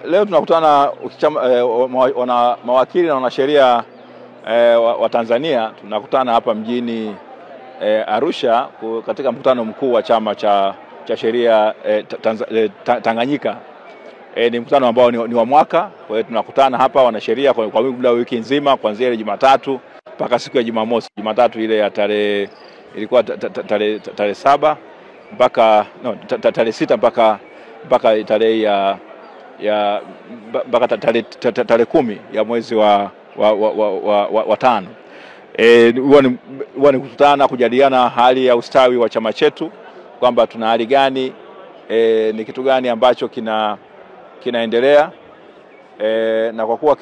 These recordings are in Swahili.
Leo tunakutana wana mawakili na wanasheria wa Tanzania. Tunakutana hapa mjini Arusha katika mkutano mkuu wa chama cha sheria Tanganyika. Ni mkutano ambao ni wa mwaka. Kwa hiyo tunakutana hapa wanasheria kwa muda wa wiki nzima, kuanzia ile Jumatatu mpaka siku ya Jumamosi. Jumatatu ile ya ilikuwa tarehe 7 mpaka tarehe 6 mpaka tarehe mpaka tarehe 10 ya mwezi wa 5. Huwa ni kukutana kujadiliana hali ya ustawi wa chama chetu, kwamba tuna hali gani, ni kitu gani ambacho kinaendelea, na kwa kuwa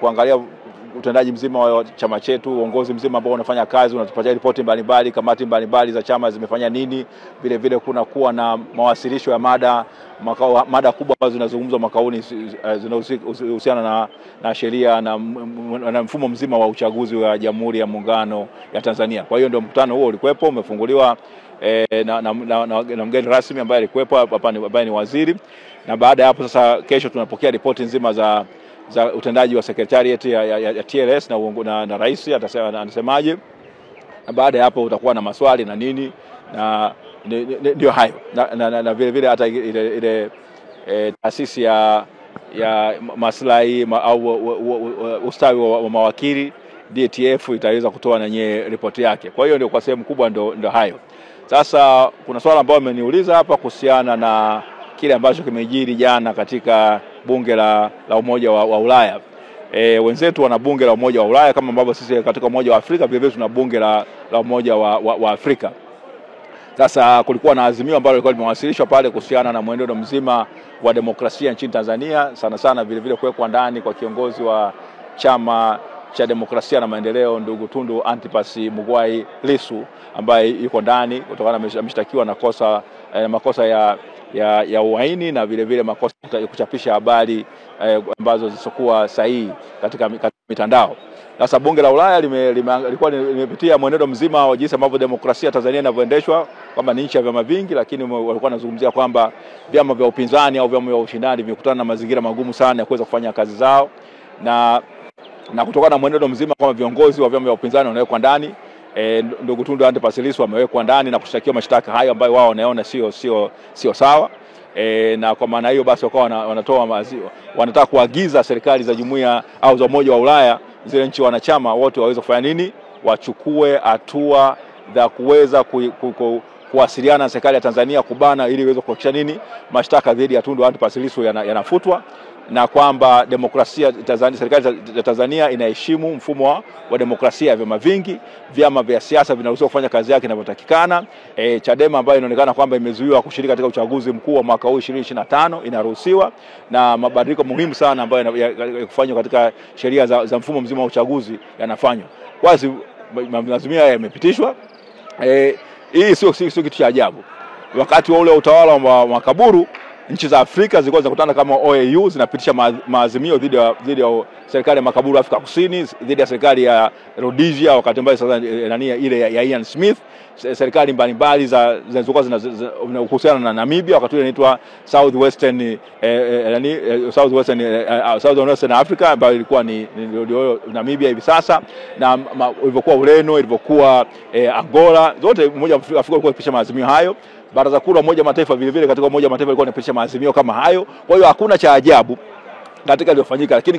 kuangalia utendaji mzima wa chama chetu, uongozi mzima ambao unafanya kazi, unatupatia ripoti mbalimbali, kamati mbalimbali za chama zimefanya nini. Vile vile kuna kuwa na mawasilisho ya mada kubwa ambazo zinazungumzwa mwaka huu zinahusiana na sheria na mfumo mzima wa uchaguzi wa Jamhuri ya Muungano ya Tanzania. Kwa hiyo ndio mkutano huo ulikuwepo, umefunguliwa na mgeni rasmi ambaye alikuwepo hapa, ambaye ni waziri. Na baada ya hapo sasa, kesho tunapokea ripoti nzima za utendaji wa secretariat ya TLS na rais anasemaje. Na baada ya hapo utakuwa na maswali na nini, na ndio hayo. Na vile vile hata ile taasisi ya maslahi au ustawi wa mawakili DTF itaweza kutoa na yeye ripoti yake. Kwa hiyo ndio kwa sehemu kubwa ndio hayo. Sasa kuna swala ambalo ameniuliza hapa kuhusiana na kile ambacho kimejiri jana katika bunge la Umoja wa Ulaya. Wenzetu wana bunge la Umoja wa Ulaya kama ambavyo sisi katika Umoja wa Afrika vile vile tuna bunge la Umoja wa Afrika. Sasa kulikuwa na azimio ambalo lilikuwa limewasilishwa pale kuhusiana na mwenendo mzima wa demokrasia nchini Tanzania, sana vile vile kuwekwa ndani kwa kiongozi wa Chama cha Demokrasia na Maendeleo ndugu Tundu Antipas Mugwai Lissu, ambaye yuko ndani kutokana na ameshtakiwa na makosa ya uhaini na vile vile makosa ya kuchapisha habari ambazo zisizokuwa sahihi katika mitandao. Sasa bunge la Ulaya lilikuwa limepitia mwenendo mzima wa jinsi ambavyo demokrasia Tanzania inavyoendeshwa, kwamba ni nchi ya vyama vingi, lakini walikuwa wanazungumzia kwamba vyama vya upinzani au vyama vya ushindani vimekutana na mazingira magumu sana ya kuweza kufanya kazi zao, na kutokana na mwenendo mzima kwamba viongozi wa vyama vya upinzani wanawekwa ndani. Ndugu Tundu Antipas Lissu amewekwa ndani na kushtakiwa mashtaka hayo ambayo wao wanaona sio sawa. Na kwa maana hiyo basi wakawa wanataka kuagiza serikali za jumuiya au za Umoja wa Ulaya, zile nchi wanachama wote waweze kufanya nini, wachukue hatua za kuweza kuwasiliana na serikali ya Tanzania kubana, ili iweze kuhakikisha nini, mashtaka dhidi ya Tundu Antipas Lissu yanafutwa, na kwamba serikali ya Tanzania inaheshimu mfumo wa demokrasia ya vyama vingi. Vyama vya siasa vinaruhusiwa kufanya kazi yake inavyotakikana. Chadema ambayo inaonekana kwamba imezuiwa kushiriki katika uchaguzi mkuu wa mwaka huu 2025 inaruhusiwa, na mabadiliko muhimu sana ambayo kufanywa katika sheria za mfumo mzima wa uchaguzi yanafanywa. Wazi maazimio haya yamepitishwa. Hii sio kitu cha ajabu. Wakati wa ule utawala wa Makaburu, nchi za Afrika zilikuwa zinakutana kama OAU, zinapitisha maazimio dhidi ya serikali ya Makaburu Afrika Kusini, dhidi ya serikali ya Rhodesia wakati ambao sasa ile ya Ian Smith, serikali mbalimbali zilizokuwa zinahusiana na Namibia wakati ile inaitwa Southwestern Africa, ambayo ilikuwa ni Namibia hivi sasa, na ilivyokuwa Ureno, ilivyokuwa Angola, zote Umoja wa Afrika ulikuwa ukipitisha maazimio hayo. Baraza Kuu la Umoja wa Mataifa vile vile katika Umoja wa Mataifa ilikuwa inapitisha maazimio kama hayo. Kwa hiyo hakuna cha ajabu katika iliyofanyika, lakini